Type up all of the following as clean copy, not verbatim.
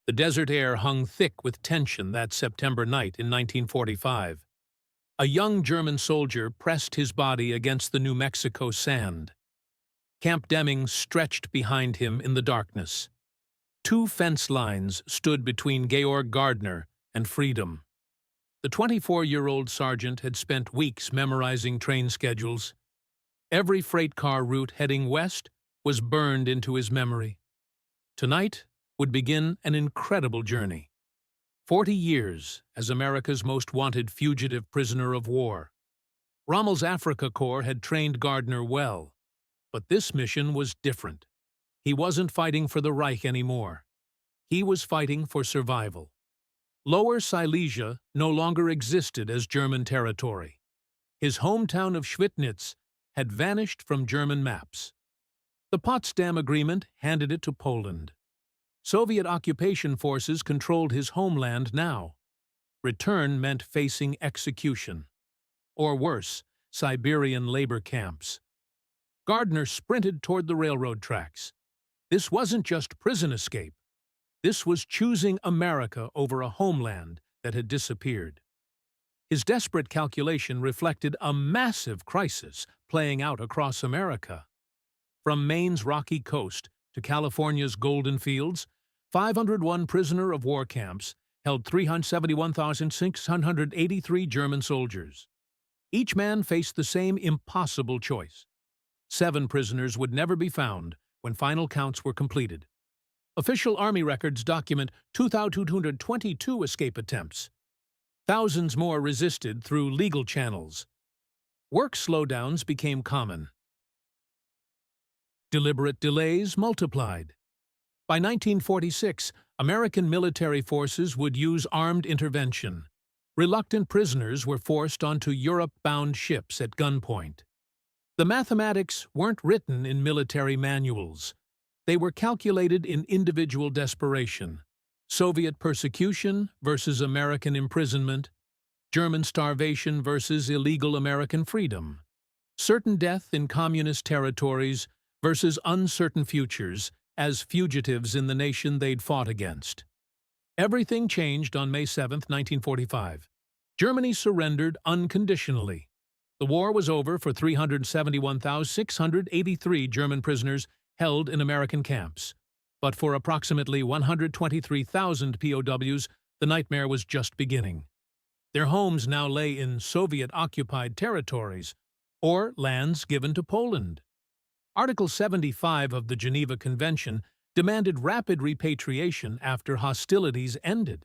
The desert air hung thick with tension that September night in 1945. A young German soldier pressed his body against the New Mexico sand. Camp Deming stretched behind him in the darkness. Two fence lines stood between Georg Gardner and freedom. The 24-year-old sergeant had spent weeks memorizing train schedules. Every freight car route heading west was burned into his memory. Tonight would begin an incredible journey. 40 years as America's most wanted fugitive prisoner of war. Rommel's Africa Corps had trained Gardner well, but this mission was different. He wasn't fighting for the Reich anymore. He was fighting for survival. Lower Silesia no longer existed as German territory. His hometown of Schwitnitz had vanished from German maps. The Potsdam Agreement handed it to Poland. Soviet occupation forces controlled his homeland now. Return meant facing execution. Or worse, Siberian labor camps. Gardner sprinted toward the railroad tracks. This wasn't just prison escape. This was choosing America over a homeland that had disappeared. His desperate calculation reflected a massive crisis playing out across America. From Maine's rocky coast to California's golden fields, 501 prisoner of war camps held 371,683 German soldiers. Each man faced the same impossible choice. 7 prisoners would never be found when final counts were completed. Official Army records document 2,222 escape attempts. Thousands more resisted through legal channels. Work slowdowns became common. Deliberate delays multiplied. By 1946, American military forces would use armed intervention. Reluctant prisoners were forced onto Europe-bound ships at gunpoint. The mathematics weren't written in military manuals. They were calculated in individual desperation. Soviet persecution versus American imprisonment, German starvation versus illegal American freedom, certain death in communist territories versus uncertain futures as fugitives in the nation they'd fought against. Everything changed on May 7, 1945. Germany surrendered unconditionally. The war was over for 371,683 German prisoners held in American camps. But for approximately 123,000 POWs, the nightmare was just beginning. Their homes now lay in Soviet-occupied territories or lands given to Poland. Article 75 of the Geneva Convention demanded rapid repatriation after hostilities ended.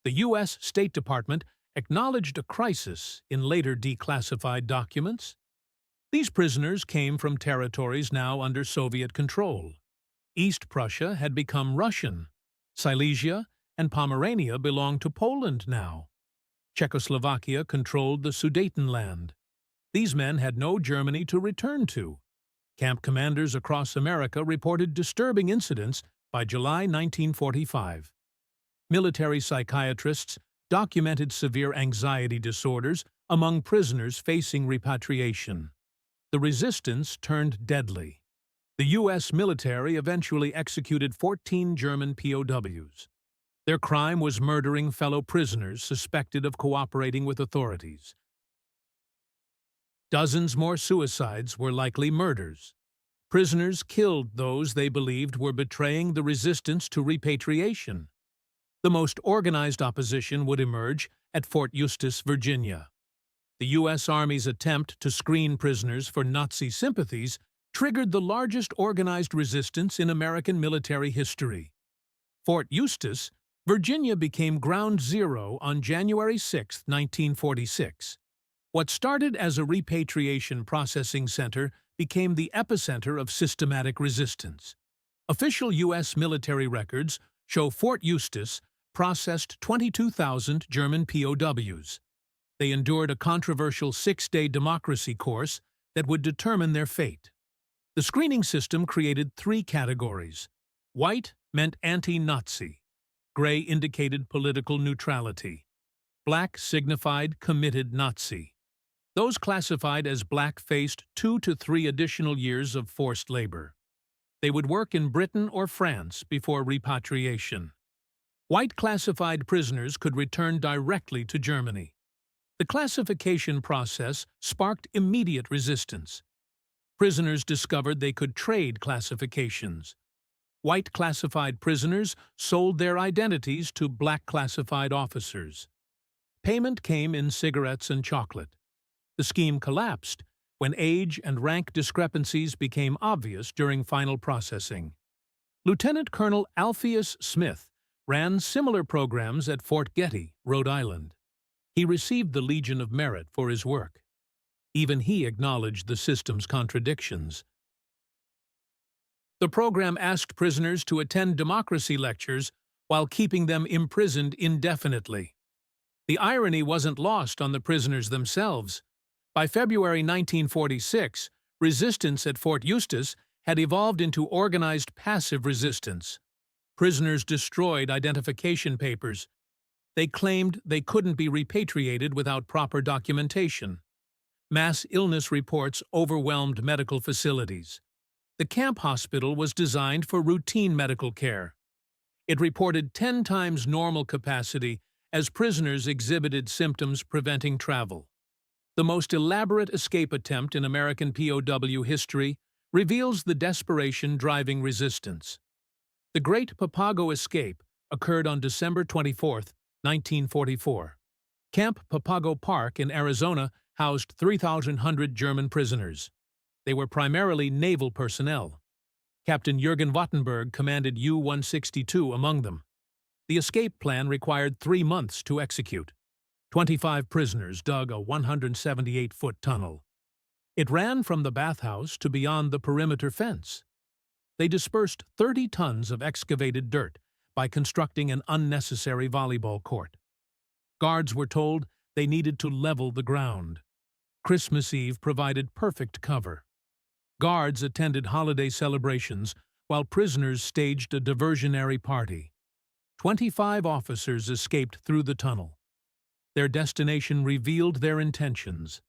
The U.S. State Department acknowledged a crisis in later declassified documents. These prisoners came from territories now under Soviet control. East Prussia had become Russian. Silesia and Pomerania belonged to Poland now. Czechoslovakia controlled the Sudetenland. These men had no Germany to return to. Camp commanders across America reported disturbing incidents by July 1945. Military psychiatrists documented severe anxiety disorders among prisoners facing repatriation. The resistance turned deadly. The U.S. military eventually executed 14 German POWs. Their crime was murdering fellow prisoners suspected of cooperating with authorities. Dozens more suicides were likely murders. Prisoners killed those they believed were betraying the resistance to repatriation. The most organized opposition would emerge at Fort Eustis, Virginia. The U.S. Army's attempt to screen prisoners for Nazi sympathies triggered the largest organized resistance in American military history. Fort Eustis, Virginia became ground zero on January 6, 1946. What started as a repatriation processing center became the epicenter of systematic resistance. Official U.S. military records show Fort Eustis processed 22,000 German POWs. They endured a controversial 6-day democracy course that would determine their fate. The screening system created 3 categories. White meant anti-Nazi. Gray indicated political neutrality. Black signified committed Nazi. Those classified as black faced 2 to 3 additional years of forced labor. They would work in Britain or France before repatriation. White classified prisoners could return directly to Germany. The classification process sparked immediate resistance. Prisoners discovered they could trade classifications. White classified prisoners sold their identities to black classified officers. Payment came in cigarettes and chocolate. The scheme collapsed when age and rank discrepancies became obvious during final processing. Lieutenant Colonel Alpheus Smith ran similar programs at Fort Getty, Rhode Island. He received the Legion of Merit for his work. Even he acknowledged the system's contradictions. The program asked prisoners to attend democracy lectures while keeping them imprisoned indefinitely. The irony wasn't lost on the prisoners themselves. By February 1946, resistance at Fort Eustis had evolved into organized passive resistance. Prisoners destroyed identification papers. They claimed they couldn't be repatriated without proper documentation. Mass illness reports overwhelmed medical facilities. The camp hospital was designed for routine medical care. It reported 10 times normal capacity as prisoners exhibited symptoms preventing travel. The most elaborate escape attempt in American POW history reveals the desperation driving resistance. The Great Papago Escape occurred on December 24, 1944. Camp Papago Park in Arizona housed 3,100 German prisoners. They were primarily naval personnel. Captain Jürgen Wattenberg commanded U-162 among them. The escape plan required 3 months to execute. 25 prisoners dug a 178-foot tunnel. It ran from the bathhouse to beyond the perimeter fence. They dispersed 30 tons of excavated dirt by constructing an unnecessary volleyball court. Guards were told they needed to level the ground. Christmas Eve provided perfect cover. Guards attended holiday celebrations while prisoners staged a diversionary party. 25 officers escaped through the tunnel. Their destination revealed their intentions.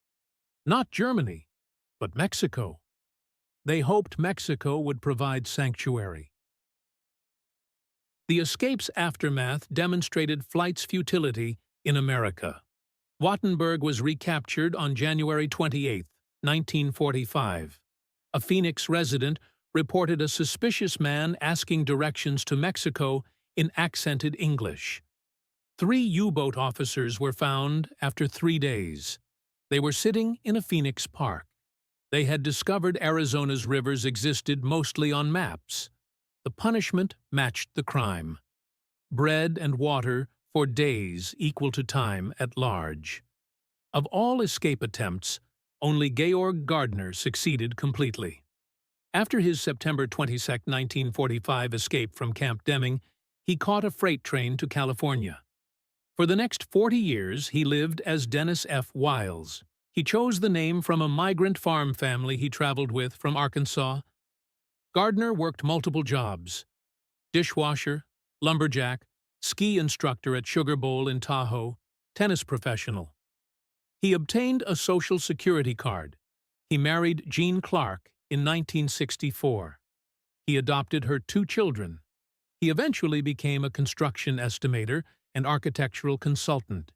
Not Germany, but Mexico. They hoped Mexico would provide sanctuary. The escape's aftermath demonstrated flight's futility in America. Wattenberg was recaptured on January 28, 1945. A Phoenix resident reported a suspicious man asking directions to Mexico in accented English. 3 U-boat officers were found after 3 days. They were sitting in a Phoenix park. They had discovered Arizona's rivers existed mostly on maps. The punishment matched the crime. Bread and water for days equal to time at large. Of all escape attempts, only Georg Gardner succeeded completely. After his September 22, 1945 escape from Camp Deming, he caught a freight train to California. For the next 40 years, he lived as Dennis F. Wiles. He chose the name from a migrant farm family he traveled with from Arkansas. Gardner worked multiple jobs: dishwasher, lumberjack, ski instructor at Sugar Bowl in Tahoe, tennis professional. He obtained a Social Security card. He married Jean Clark in 1964. He adopted her 2 children. He eventually became a construction estimator and architectural consultant.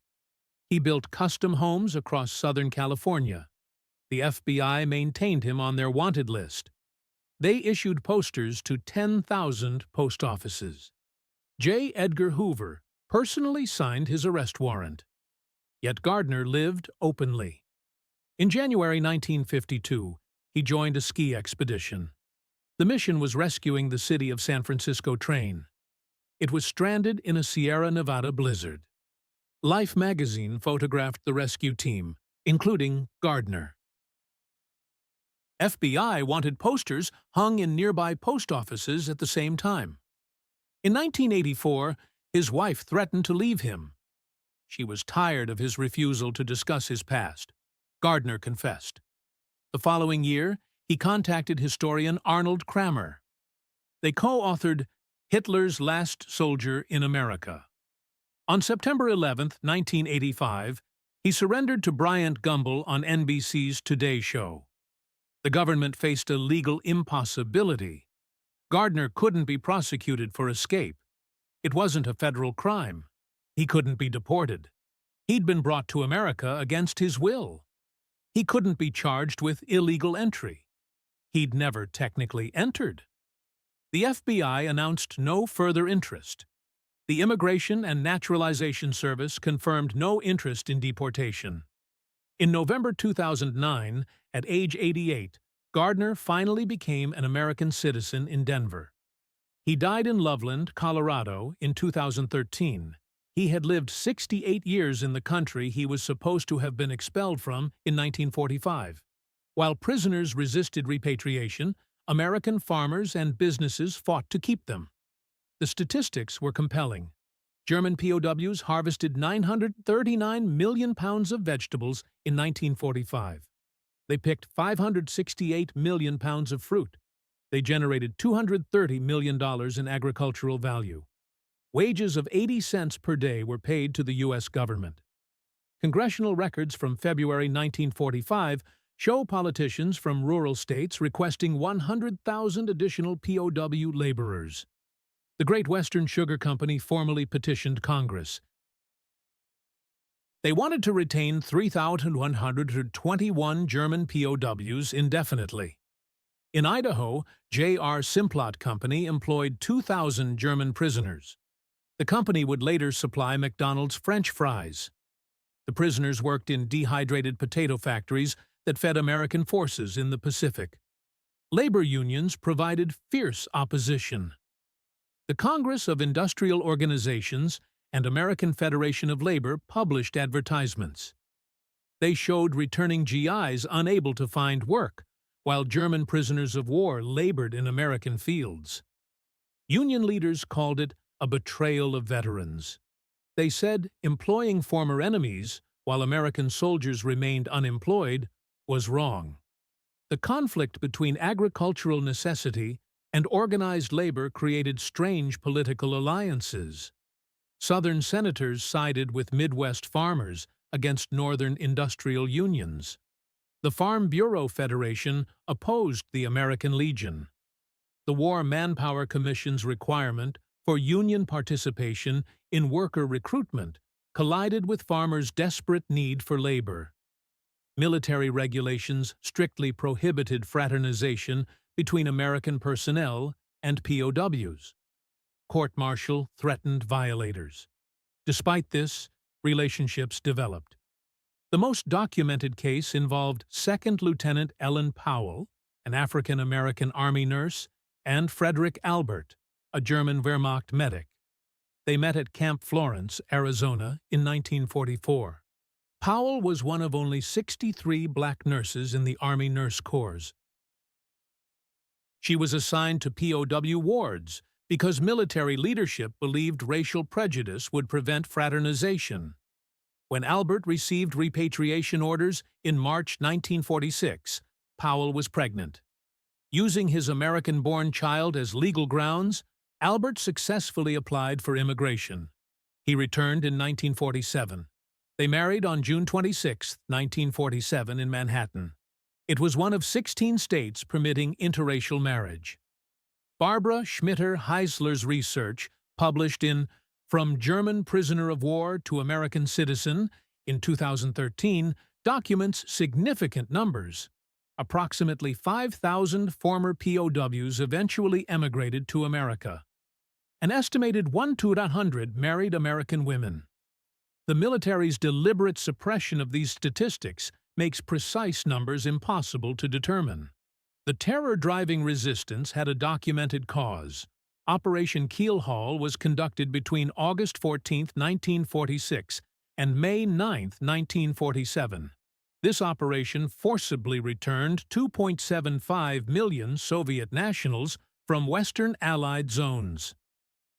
He built custom homes across Southern California. The FBI maintained him on their wanted list. They issued posters to 10,000 post offices. J. Edgar Hoover personally signed his arrest warrant. Yet Gardner lived openly. In January 1952, he joined a ski expedition. The mission was rescuing the city of San Francisco train. It was stranded in a Sierra Nevada blizzard. Life magazine photographed the rescue team, including Gardner. FBI wanted posters hung in nearby post offices at the same time. In 1984, his wife threatened to leave him. She was tired of his refusal to discuss his past. Gardner confessed. The following year, he contacted historian Arnold Kramer. They co-authored Hitler's Last Soldier in America. On September 11, 1985, he surrendered to Bryant Gumbel on NBC's Today Show. The government faced a legal impossibility. Gardner couldn't be prosecuted for escape. It wasn't a federal crime. He couldn't be deported. He'd been brought to America against his will. He couldn't be charged with illegal entry. He'd never technically entered. The FBI announced no further interest. The Immigration and Naturalization Service confirmed no interest in deportation. In November 2009, at age 88, Gardner finally became an American citizen in Denver. He died in Loveland, Colorado, in 2013. He had lived 68 years in the country he was supposed to have been expelled from in 1945. While prisoners resisted repatriation, American farmers and businesses fought to keep them. The statistics were compelling. German POWs harvested 939 million pounds of vegetables in 1945. They picked 568 million pounds of fruit. They generated $230 million in agricultural value. Wages of 80 cents per day were paid to the U.S. government. Congressional records from February 1945 show politicians from rural states requesting 100,000 additional POW laborers. The Great Western Sugar Company formally petitioned Congress. They wanted to retain 3,121 German POWs indefinitely. In Idaho, J.R. Simplot Company employed 2,000 German prisoners. The company would later supply McDonald's French fries. The prisoners worked in dehydrated potato factories that fed American forces in the Pacific. Labor unions provided fierce opposition. The Congress of Industrial Organizations and American Federation of Labor published advertisements. They showed returning GIs unable to find work, while German prisoners of war labored in American fields. Union leaders called it a betrayal of veterans. They said employing former enemies while American soldiers remained unemployed was wrong. The conflict between agricultural necessity and organized labor created strange political alliances. Southern senators sided with Midwest farmers against Northern industrial unions. The Farm Bureau Federation opposed the American Legion. The War Manpower Commission's requirement for union participation in worker recruitment collided with farmers' desperate need for labor. Military regulations strictly prohibited fraternization between American personnel and POWs. Court-martial threatened violators. Despite this, relationships developed. The most documented case involved Second Lieutenant Ellen Powell, an African-American Army nurse, and Frederick Albert, a German Wehrmacht medic. They met at Camp Florence, Arizona, in 1944. Powell was one of only 63 black nurses in the Army Nurse Corps. She was assigned to POW wards because military leadership believed racial prejudice would prevent fraternization. When Albert received repatriation orders in March 1946, Powell was pregnant. Using his American-born child as legal grounds, Albert successfully applied for immigration. He returned in 1947. They married on June 26, 1947 in Manhattan. It was one of 16 states permitting interracial marriage. Barbara Schmitter-Heisler's research, published in From German Prisoner of War to American Citizen in 2013, documents significant numbers. Approximately 5,000 former POWs eventually emigrated to America. An estimated 100 married American women. The military's deliberate suppression of these statistics makes precise numbers impossible to determine. The terror-driving resistance had a documented cause. Operation Keelhaul was conducted between August 14, 1946, and May 9, 1947. This operation forcibly returned 2.75 million Soviet nationals from Western Allied zones.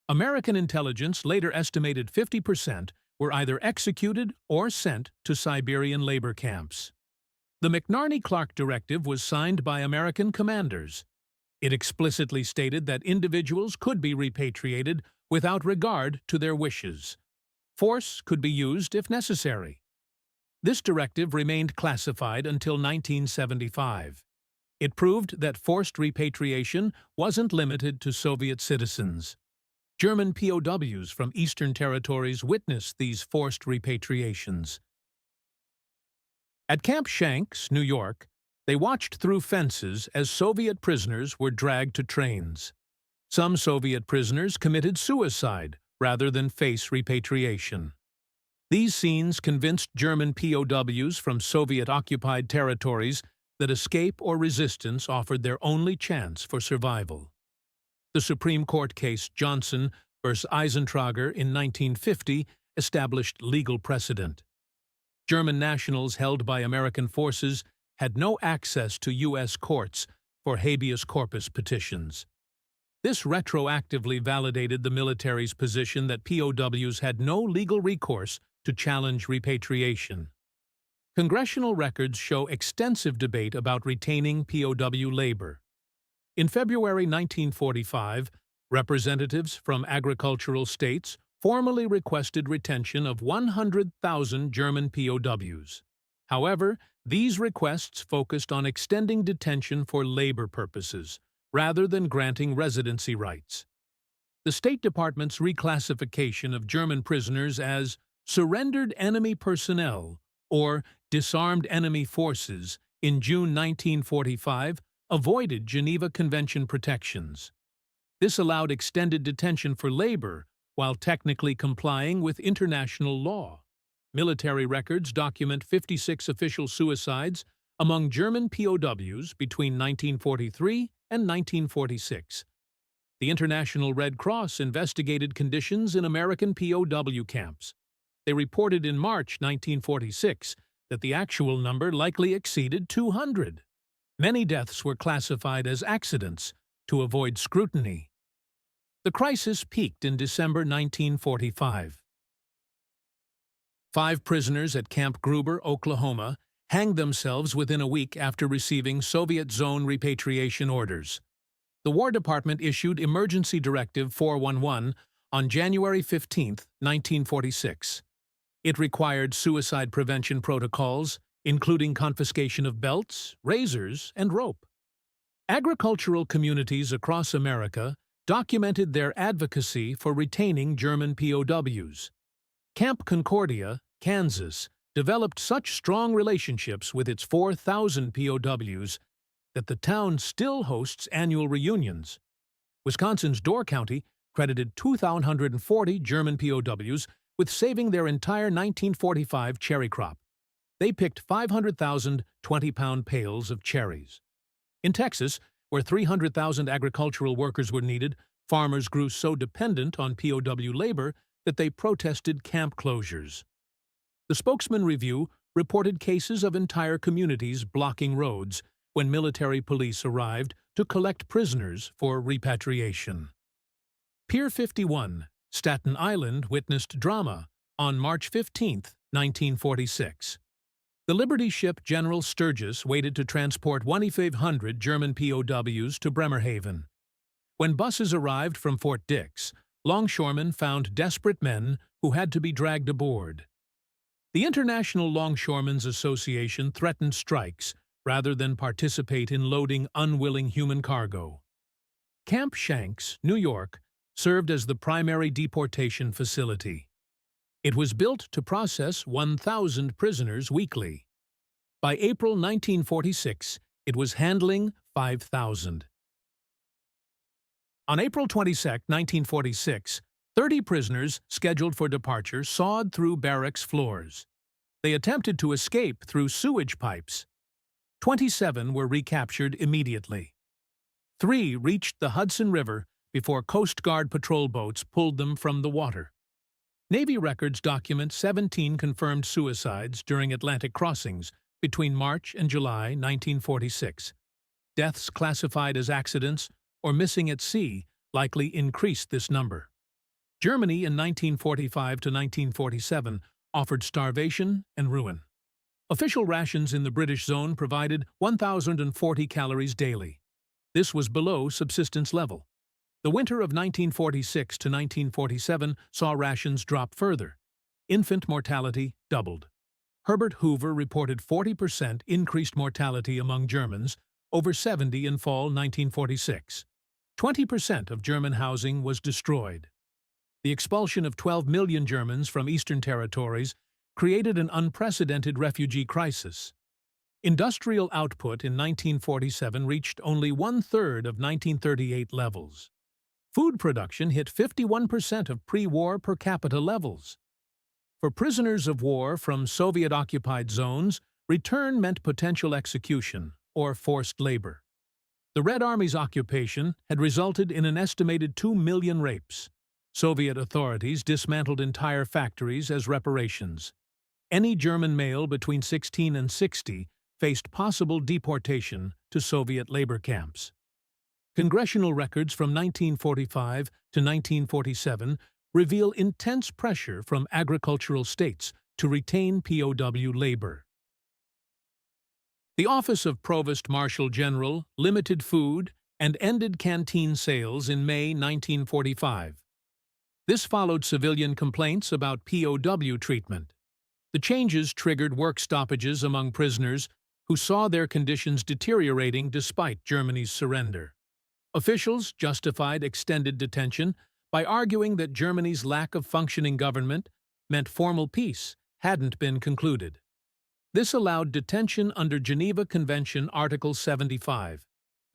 American intelligence later estimated 50% were either executed or sent to Siberian labor camps. The McNarney-Clark Directive was signed by American commanders. It explicitly stated that individuals could be repatriated without regard to their wishes. Force could be used if necessary. This directive remained classified until 1975. It proved that forced repatriation wasn't limited to Soviet citizens. German POWs from Eastern territories witnessed these forced repatriations. At Camp Shanks, New York, they watched through fences as Soviet prisoners were dragged to trains. Some Soviet prisoners committed suicide rather than face repatriation. These scenes convinced German POWs from Soviet-occupied territories that escape or resistance offered their only chance for survival. The Supreme Court case Johnson v. Eisentrager in 1950 established legal precedent. German nationals held by American forces had no access to U.S. courts for habeas corpus petitions. This retroactively validated the military's position that POWs had no legal recourse to challenge repatriation. Congressional records show extensive debate about retaining POW labor. In February 1945, representatives from agricultural states formally requested retention of 100,000 German POWs. However, these requests focused on extending detention for labor purposes, rather than granting residency rights. The State Department's reclassification of German prisoners as surrendered enemy personnel or disarmed enemy forces in June 1945 avoided Geneva Convention protections. This allowed extended detention for labor while technically complying with international law. Military records document 56 official suicides among German POWs between 1943 and 1946. The International Red Cross investigated conditions in American POW camps. They reported in March 1946 that the actual number likely exceeded 200. Many deaths were classified as accidents to avoid scrutiny. The crisis peaked in December 1945. 5 prisoners at Camp Gruber, Oklahoma, hanged themselves within a week after receiving Soviet zone repatriation orders. The War Department issued Emergency Directive 411 on January 15, 1946. It required suicide prevention protocols, including confiscation of belts, razors, and rope. Agricultural communities across America documented their advocacy for retaining German POWs. Camp Concordia, Kansas, developed such strong relationships with its 4,000 POWs that the town still hosts annual reunions. Wisconsin's Door County credited 2,140 German POWs with saving their entire 1945 cherry crop. They picked 500,000 20-pound pails of cherries. In Texas, where 300,000 agricultural workers were needed, farmers grew so dependent on POW labor that they protested camp closures. The Spokesman Review reported cases of entire communities blocking roads when military police arrived to collect prisoners for repatriation. Pier 51, Staten Island, witnessed drama on March 15, 1946. The Liberty ship General Sturgis waited to transport 2,500 German POWs to Bremerhaven. When buses arrived from Fort Dix, longshoremen found desperate men who had to be dragged aboard. The International Longshoremen's Association threatened strikes rather than participate in loading unwilling human cargo. Camp Shanks, New York, served as the primary deportation facility. It was built to process 1,000 prisoners weekly. By April 1946, it was handling 5,000. On April 22, 1946, 30 prisoners scheduled for departure sawed through barracks floors. They attempted to escape through sewage pipes. 27 were recaptured immediately. 3 reached the Hudson River before Coast Guard patrol boats pulled them from the water. Navy records document 17 confirmed suicides during Atlantic crossings between March and July 1946. Deaths classified as accidents or missing at sea likely increased this number. Germany in 1945 to 1947 offered starvation and ruin. Official rations in the British zone provided 1,040 calories daily. This was below subsistence level. The winter of 1946 to 1947 saw rations drop further. Infant mortality doubled. Herbert Hoover reported 40% increased mortality among Germans, over 70 in fall 1946. 20% of German housing was destroyed. The expulsion of 12 million Germans from Eastern territories created an unprecedented refugee crisis. Industrial output in 1947 reached only one-third of 1938 levels. Food production hit 51% of pre-war per capita levels. For prisoners of war from Soviet-occupied zones, return meant potential execution or forced labor. The Red Army's occupation had resulted in an estimated 2 million rapes. Soviet authorities dismantled entire factories as reparations. Any German male between 16 and 60 faced possible deportation to Soviet labor camps. Congressional records from 1945 to 1947 reveal intense pressure from agricultural states to retain POW labor. The Office of Provost Marshal General limited food and ended canteen sales in May 1945. This followed civilian complaints about POW treatment. The changes triggered work stoppages among prisoners who saw their conditions deteriorating despite Germany's surrender. Officials justified extended detention by arguing that Germany's lack of functioning government meant formal peace hadn't been concluded. This allowed detention under Geneva Convention Article 75,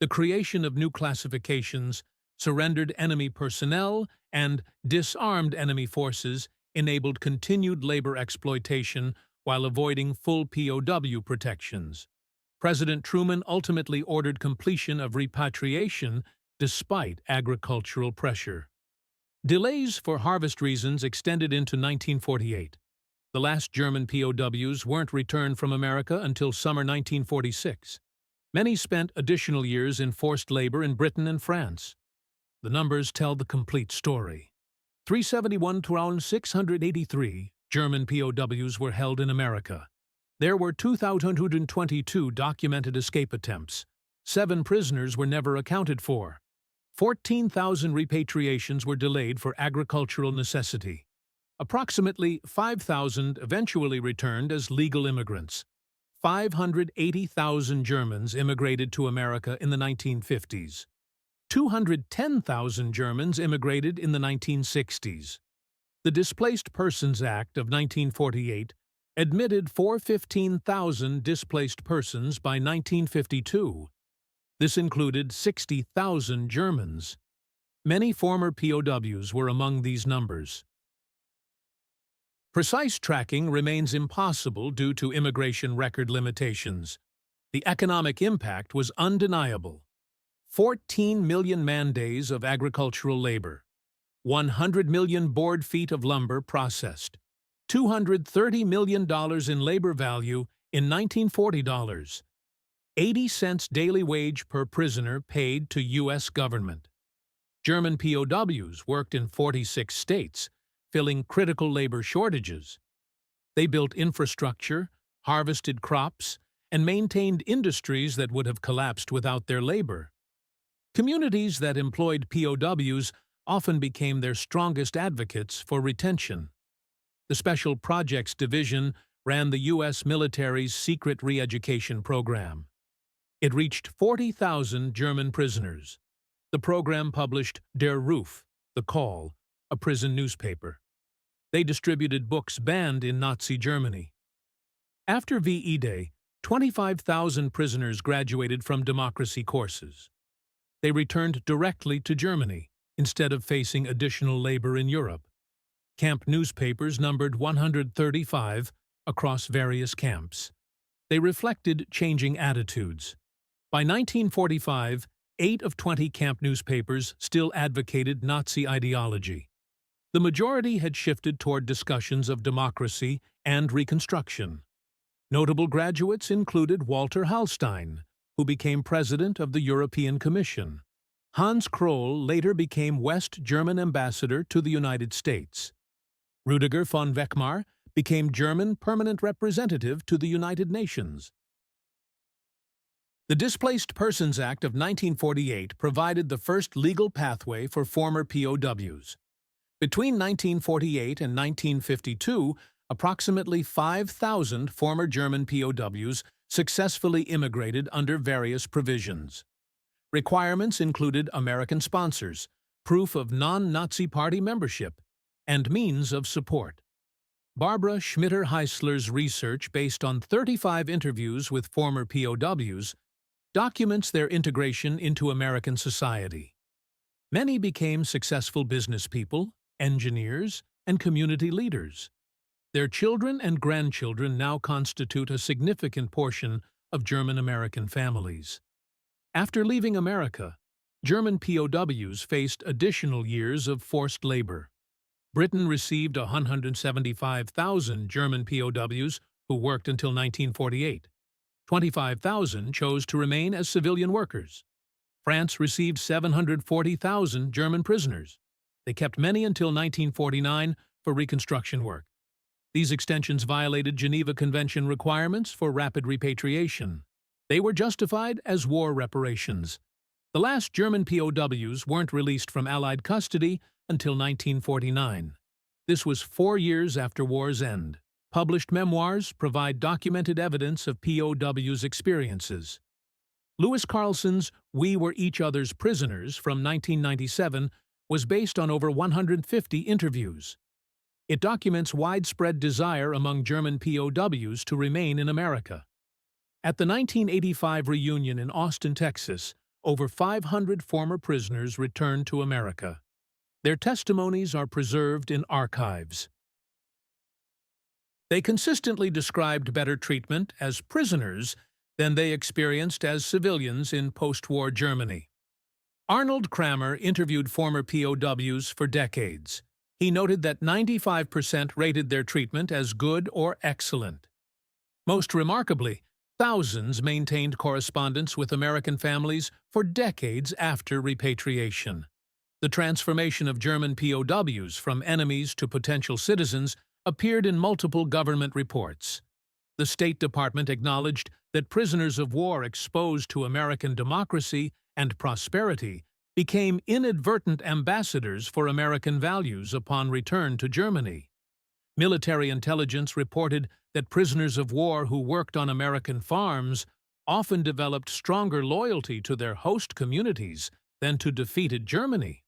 the creation of new classifications, surrendered enemy personnel, and disarmed enemy forces enabled continued labor exploitation while avoiding full POW protections. President Truman ultimately ordered completion of repatriation despite agricultural pressure. Delays for harvest reasons extended into 1948. The last German POWs weren't returned from America until summer 1946. Many spent additional years in forced labor in Britain and France. The numbers tell the complete story. 371,683 German POWs were held in America. There were 2,222 documented escape attempts. 7 prisoners were never accounted for. 14,000 repatriations were delayed for agricultural necessity. Approximately 5,000 eventually returned as legal immigrants. 580,000 Germans immigrated to America in the 1950s. 210,000 Germans immigrated in the 1960s. The Displaced Persons Act of 1948 admitted 415,000 displaced persons by 1952. This included 60,000 Germans. Many former POWs were among these numbers. Precise tracking remains impossible due to immigration record limitations. The economic impact was undeniable. 14 million man-days of agricultural labor, 100 million board feet of lumber processed, $230 million in labor value in 1940 dollars, 80 cents daily wage per prisoner paid to U.S. government. German POWs worked in 46 states, filling critical labor shortages. They built infrastructure, harvested crops, and maintained industries that would have collapsed without their labor. Communities that employed POWs often became their strongest advocates for retention. The Special Projects Division ran the U.S. military's secret re-education program. It reached 40,000 German prisoners. The program published Der Ruf, The Call, a prison newspaper. They distributed books banned in Nazi Germany. After VE Day, 25,000 prisoners graduated from democracy courses. They returned directly to Germany instead of facing additional labor in Europe. Camp newspapers numbered 135 across various camps. They reflected changing attitudes. By 1945, 8 of 20 camp newspapers still advocated Nazi ideology. The majority had shifted toward discussions of democracy and reconstruction. Notable graduates included Walter Hallstein, who became president of the European Commission. Hans Kroll later became West German ambassador to the United States. Rüdiger von Weckmar became German permanent representative to the United Nations. The Displaced Persons Act of 1948 provided the first legal pathway for former POWs. Between 1948 and 1952, approximately 5,000 former German POWs successfully immigrated under various provisions. Requirements included American sponsors, proof of non-Nazi Party membership, and means of support. Barbara Schmitter-Heisler's research, based on 35 interviews with former POWs, documents their integration into American society. Many became successful business people, engineers, and community leaders. Their children and grandchildren now constitute a significant portion of German-American families. After leaving America, German POWs faced additional years of forced labor. Britain received 175,000 German POWs who worked until 1948. 25,000 chose to remain as civilian workers. France received 740,000 German prisoners. They kept many until 1949 for reconstruction work. These extensions violated Geneva Convention requirements for rapid repatriation. They were justified as war reparations. The last German POWs weren't released from Allied custody until 1949. This was 4 years after war's end. Published memoirs provide documented evidence of POWs' experiences. Louis Carlson's We Were Each Other's Prisoners from 1997 was based on over 150 interviews. It documents widespread desire among German POWs to remain in America. At the 1985 reunion in Austin, Texas, over 500 former prisoners returned to America. Their testimonies are preserved in archives. They consistently described better treatment as prisoners than they experienced as civilians in post-war Germany. Arnold Kramer interviewed former POWs for decades. He noted that 95% rated their treatment as good or excellent. Most remarkably, thousands maintained correspondence with American families for decades after repatriation. The transformation of German POWs from enemies to potential citizens appeared in multiple government reports. The State Department acknowledged that prisoners of war exposed to American democracy and prosperity became inadvertent ambassadors for American values upon return to Germany. Military intelligence reported that prisoners of war who worked on American farms often developed stronger loyalty to their host communities than to defeated Germany.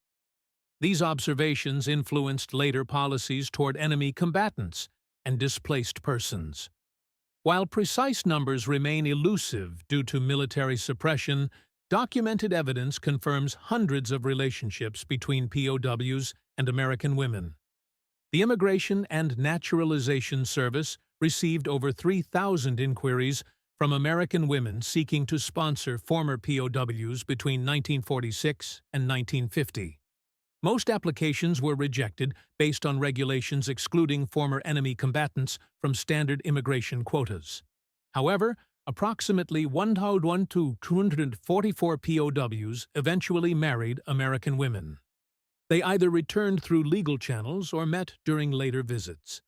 These observations influenced later policies toward enemy combatants and displaced persons. While precise numbers remain elusive due to military suppression, documented evidence confirms hundreds of relationships between POWs and American women. The Immigration and Naturalization Service received over 3,000 inquiries from American women seeking to sponsor former POWs between 1946 and 1950. Most applications were rejected based on regulations excluding former enemy combatants from standard immigration quotas. However, approximately 1,244 POWs eventually married American women. They either returned through legal channels or met during later visits.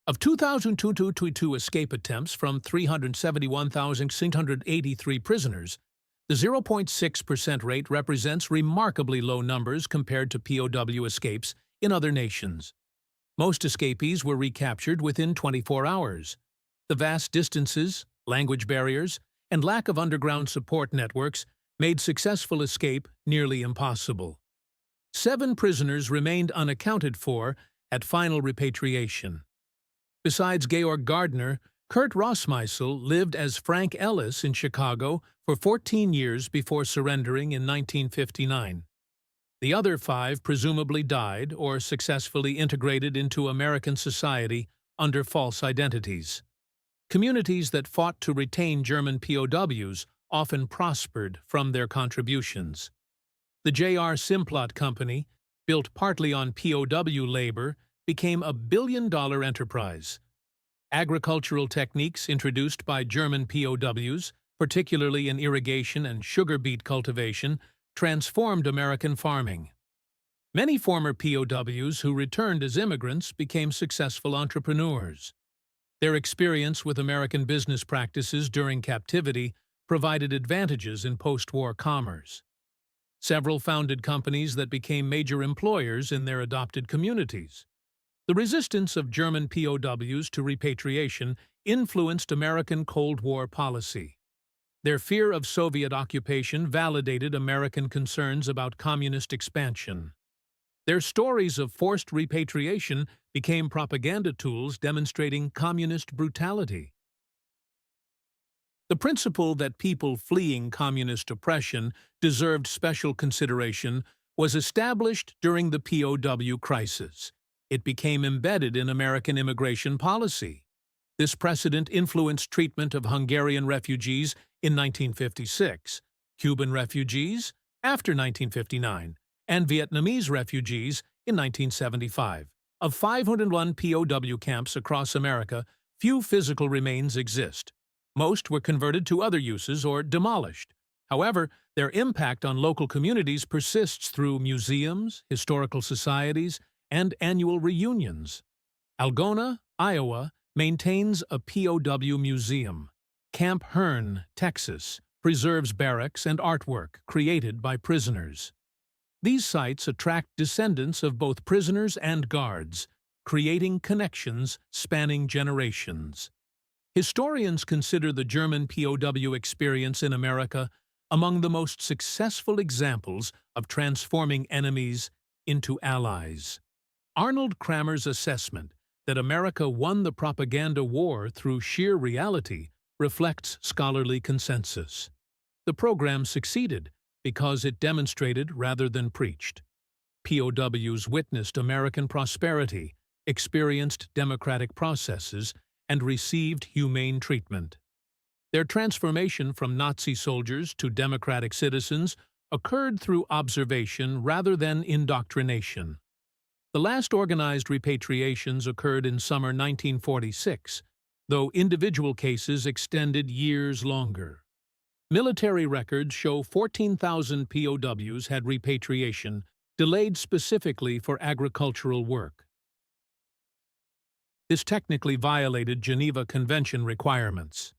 Of 2,222 escape attempts from 371,683 prisoners, the 0.6% rate represents remarkably low numbers compared to POW escapes in other nations. Most escapees were recaptured within 24 hours. The vast distances, language barriers, and lack of underground support networks made successful escape nearly impossible. 7 prisoners remained unaccounted for at final repatriation. Besides Georg Gardner, Kurt Rossmeisel lived as Frank Ellis in Chicago for 14 years before surrendering in 1959. The other 5 presumably died or successfully integrated into American society under false identities. Communities that fought to retain German POWs often prospered from their contributions. The J.R. Simplot Company, built partly on POW labor, became a billion-dollar enterprise. Agricultural techniques introduced by German POWs, particularly in irrigation and sugar beet cultivation, transformed American farming. Many former POWs who returned as immigrants became successful entrepreneurs. Their experience with American business practices during captivity provided advantages in post-war commerce. Several founded companies that became major employers in their adopted communities. The resistance of German POWs to repatriation influenced American Cold War policy. Their fear of Soviet occupation validated American concerns about communist expansion. Their stories of forced repatriation became propaganda tools demonstrating communist brutality. The principle that people fleeing communist oppression deserved special consideration was established during the POW crisis. It became embedded in American immigration policy. This precedent influenced treatment of Hungarian refugees in 1956, Cuban refugees after 1959, and Vietnamese refugees in 1975. Of 501 POW camps across America, few physical remains exist. Most were converted to other uses or demolished. However, their impact on local communities persists through museums, historical societies, and annual reunions. Algona, Iowa, maintains a POW museum. Camp Hearn, Texas, preserves barracks and artwork created by prisoners. These sites attract descendants of both prisoners and guards, creating connections spanning generations. Historians consider the German POW experience in America among the most successful examples of transforming enemies into allies. Arnold Kramer's assessment that America won the propaganda war through sheer reality reflects scholarly consensus. The program succeeded because it demonstrated rather than preached. POWs witnessed American prosperity, experienced democratic processes, and received humane treatment. Their transformation from Nazi soldiers to democratic citizens occurred through observation rather than indoctrination. The last organized repatriations occurred in summer 1946, though individual cases extended years longer. Military records show 14,000 POWs had repatriation, delayed specifically for agricultural work. This technically violated Geneva Convention requirements.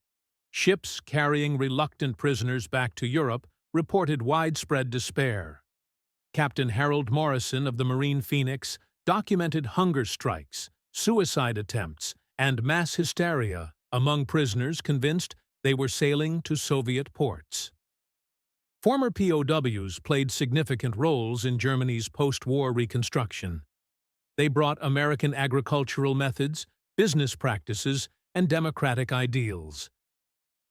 Ships carrying reluctant prisoners back to Europe reported widespread despair. Captain Harold Morrison of the Marine Phoenix documented hunger strikes, suicide attempts, and mass hysteria among prisoners convinced they were sailing to Soviet ports. Former POWs played significant roles in Germany's post-war reconstruction. They brought American agricultural methods, business practices, and democratic ideals.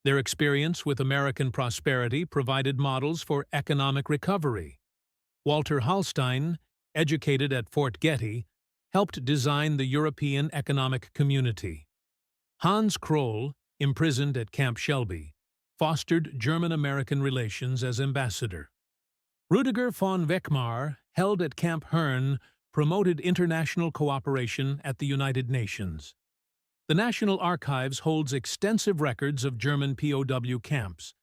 Their experience with American prosperity provided models for economic recovery. Walter Hallstein, educated at Fort Getty, helped design the European Economic Community. Hans Kroll, imprisoned at Camp Shelby, fostered German-American relations as ambassador. Rüdiger von Weckmar, held at Camp Hearn, promoted international cooperation at the United Nations. The National Archives holds extensive records of German POW camps,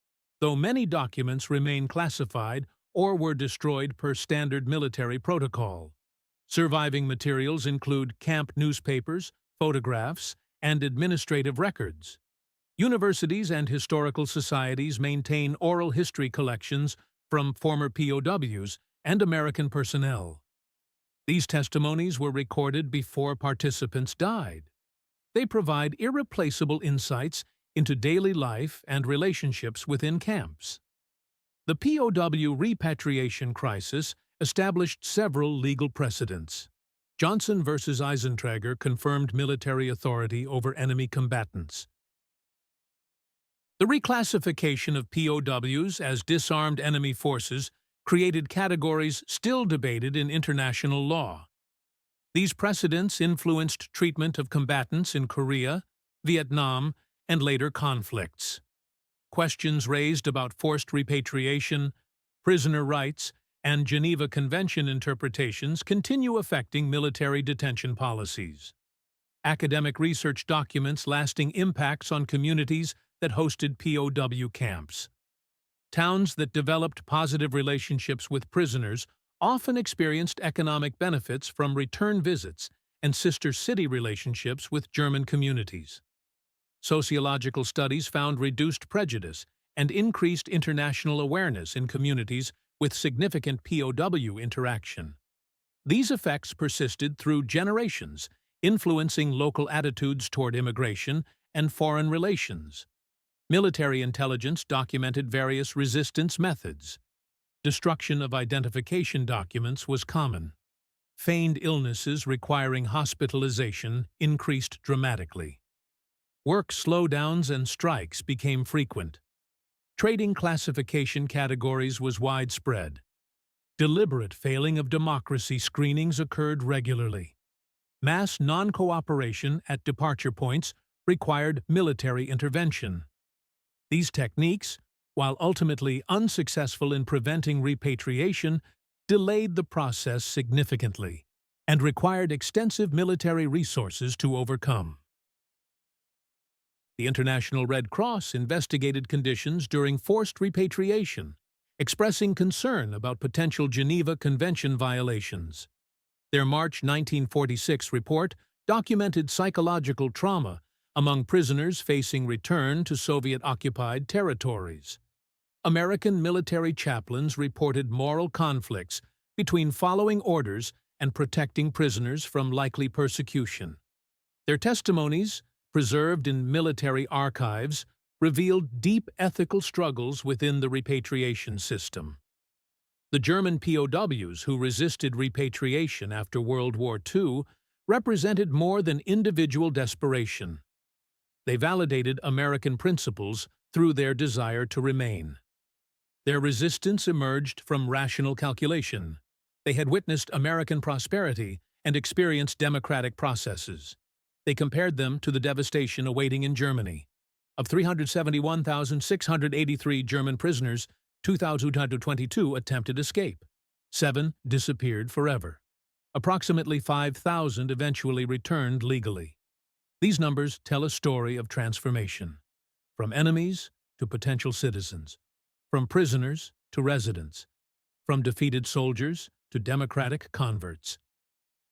though many documents remain classified or were destroyed per standard military protocol. Surviving materials include camp newspapers, photographs, and administrative records. Universities and historical societies maintain oral history collections from former POWs and American personnel. These testimonies were recorded before participants died. They provide irreplaceable insights into daily life and relationships within camps. The POW repatriation crisis established several legal precedents. Johnson v. Eisentrager confirmed military authority over enemy combatants. The reclassification of POWs as disarmed enemy forces created categories still debated in international law. These precedents influenced treatment of combatants in Korea, Vietnam, and later conflicts. Questions raised about forced repatriation, prisoner rights, and Geneva Convention interpretations continue affecting military detention policies. Academic research documents lasting impacts on communities that hosted POW camps. Towns that developed positive relationships with prisoners often experienced economic benefits from return visits and sister city relationships with German communities. Sociological studies found reduced prejudice and increased international awareness in communities with significant POW interaction. These effects persisted through generations, influencing local attitudes toward immigration and foreign relations. Military intelligence documented various resistance methods. Destruction of identification documents was common. feigned illnesses requiring hospitalization increased dramatically. Work slowdowns and strikes became frequent. Trading classification categories was widespread. Deliberate failing of democracy screenings occurred regularly. Mass non-cooperation at departure points required military intervention. These techniques, while ultimately unsuccessful in preventing repatriation, delayed the process significantly and required extensive military resources to overcome. The International Red Cross investigated conditions during forced repatriation, expressing concern about potential Geneva Convention violations. Their March 1946 report documented psychological trauma among prisoners facing return to Soviet-occupied territories. American military chaplains reported moral conflicts between following orders and protecting prisoners from likely persecution. Their testimonies, preserved in military archives, revealed deep ethical struggles within the repatriation system. The German POWs who resisted repatriation after World War II represented more than individual desperation. They validated American principles through their desire to remain. Their resistance emerged from rational calculation. They had witnessed American prosperity and experienced democratic processes. They compared them to the devastation awaiting in Germany. Of 371,683 German prisoners, 2,222 attempted escape. 7 disappeared forever. Approximately 5,000 eventually returned legally. These numbers tell a story of transformation, from enemies to potential citizens, from prisoners to residents, from defeated soldiers to democratic converts.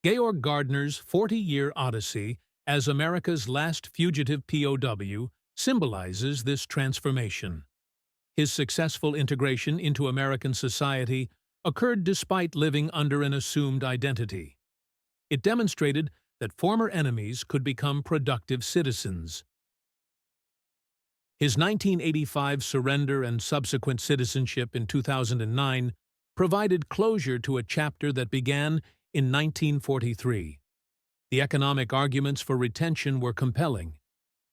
Georg Gardner's 40-year odyssey as America's last fugitive POW symbolizes this transformation. His successful integration into American society occurred despite living under an assumed identity. It demonstrated that former enemies could become productive citizens. His 1985 surrender and subsequent citizenship in 2009 provided closure to a chapter that began in 1943. The economic arguments for retention were compelling.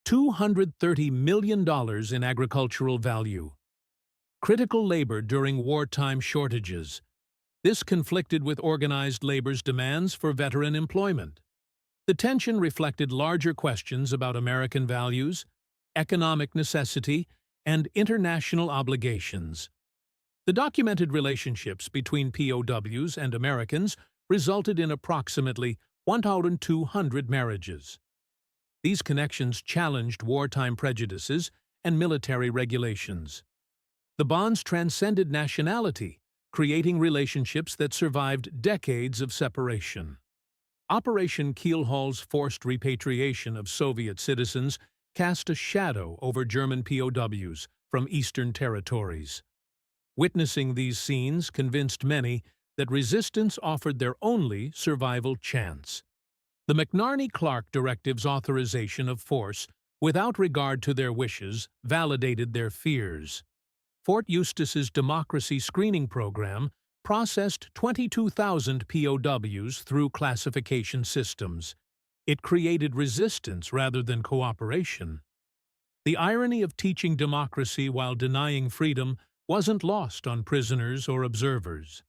$230 million in agricultural value. Critical labor during wartime shortages. This conflicted with organized labor's demands for veteran employment. The tension reflected larger questions about American values, economic necessity, and international obligations. The documented relationships between POWs and Americans resulted in approximately 1,200 marriages. These connections challenged wartime prejudices and military regulations. The bonds transcended nationality, creating relationships that survived decades of separation. Operation Keelhaul's forced repatriation of Soviet citizens cast a shadow over German POWs from Eastern territories. Witnessing these scenes convinced many that resistance offered their only survival chance. The McNarney-Clark Directive's authorization of force, without regard to their wishes, validated their fears. Fort Eustis's democracy screening program processed 22,000 POWs through classification systems. It created resistance rather than cooperation. The irony of teaching democracy while denying freedom wasn't lost on prisoners or observers.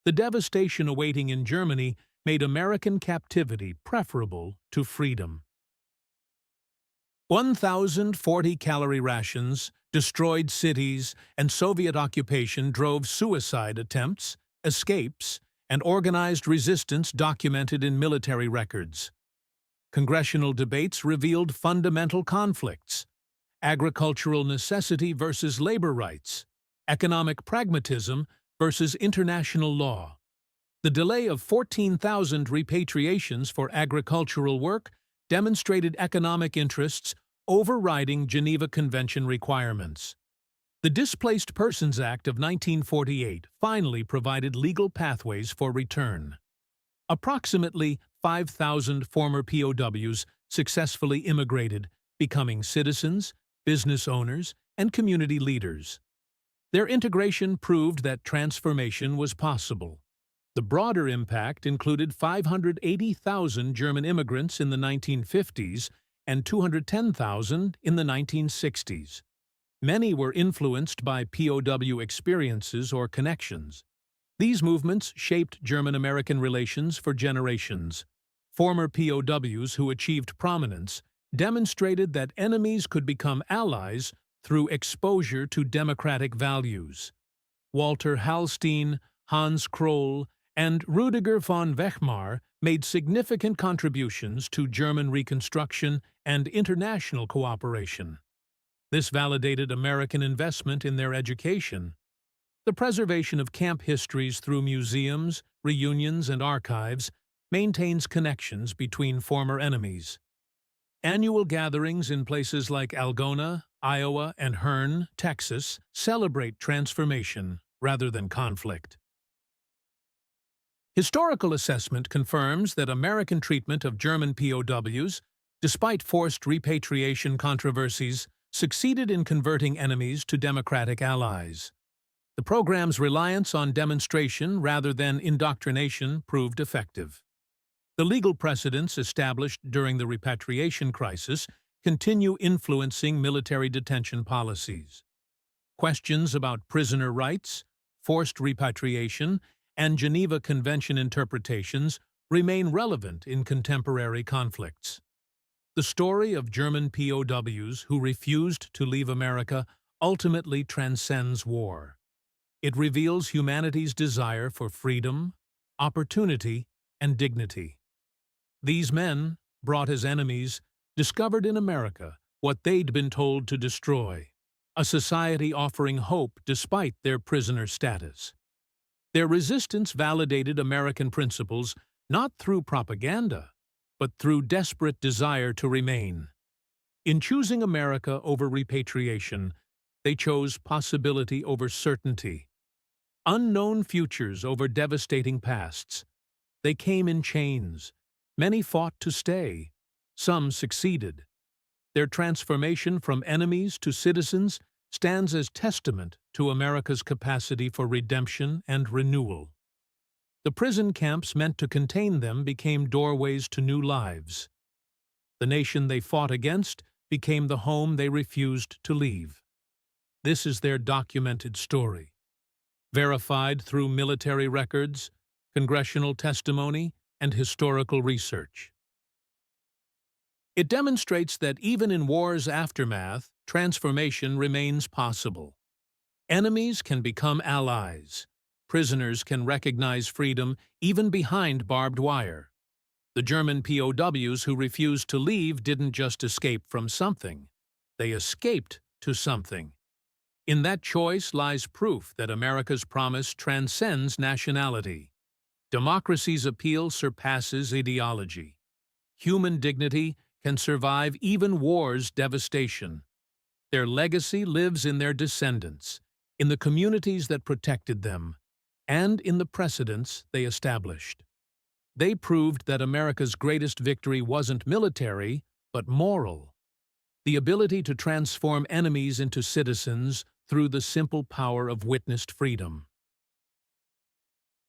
The devastation awaiting in Germany made American captivity preferable to freedom. 1,040-calorie rations, destroyed cities, and Soviet occupation drove suicide attempts, escapes, and organized resistance documented in military records. Congressional debates revealed fundamental conflicts: agricultural necessity versus labor rights, economic pragmatism versus international law. The delay of 14,000 repatriations for agricultural work demonstrated economic interests overriding Geneva Convention requirements. The Displaced Persons Act of 1948 finally provided legal pathways for return. Approximately 5,000 former POWs successfully immigrated, becoming citizens, business owners, and community leaders. Their integration proved that transformation was possible. The broader impact included 580,000 German immigrants in the 1950s and 210,000 in the 1960s. Many were influenced by POW experiences or connections. These movements shaped German-American relations for generations. Former POWs who achieved prominence demonstrated that enemies could become allies through exposure to democratic values. Walter Hallstein, Hans Kroll, and Rüdiger von Weimar made significant contributions to German reconstruction and international cooperation. This validated American investment in their education. The preservation of camp histories through museums, reunions, and archives maintains connections between former enemies. Annual gatherings in places like Algona, Iowa, and Hearne, Texas, celebrate transformation rather than conflict. Historical assessment confirms that American treatment of German POWs, despite forced repatriation controversies, succeeded in converting enemies to democratic allies. The program's reliance on demonstration rather than indoctrination proved effective. The legal precedents established during the repatriation crisis continue influencing military detention policies. Questions about prisoner rights, forced repatriation, and Geneva Convention interpretations remain relevant in contemporary conflicts. The story of German POWs who refused to leave America ultimately transcends war. It reveals humanity's desire for freedom, opportunity, and dignity. These men, brought as enemies, discovered in America what they'd been told to destroy, a society offering hope despite their prisoner status. Their resistance validated American principles not through propaganda, but through desperate desire to remain. In choosing America over repatriation, they chose possibility over certainty, unknown futures over devastating pasts. They came in chains. Many fought to stay. Some succeeded. Their transformation from enemies to citizens stands as testament to America's capacity for redemption and renewal. The prison camps meant to contain them became doorways to new lives. The nation they fought against became the home they refused to leave. This is their documented story, verified through military records, congressional testimony, and historical research. It demonstrates that even in war's aftermath, transformation remains possible. Enemies can become allies. Prisoners can recognize freedom even behind barbed wire. The German POWs who refused to leave didn't just escape from something. They escaped to something. In that choice lies proof that America's promise transcends nationality. Democracy's appeal surpasses ideology. Human dignity can survive even war's devastation. Their legacy lives in their descendants, in the communities that protected them, and in the precedents they established. They proved that America's greatest victory wasn't military, but moral. The ability to transform enemies into citizens through the simple power of witnessed freedom.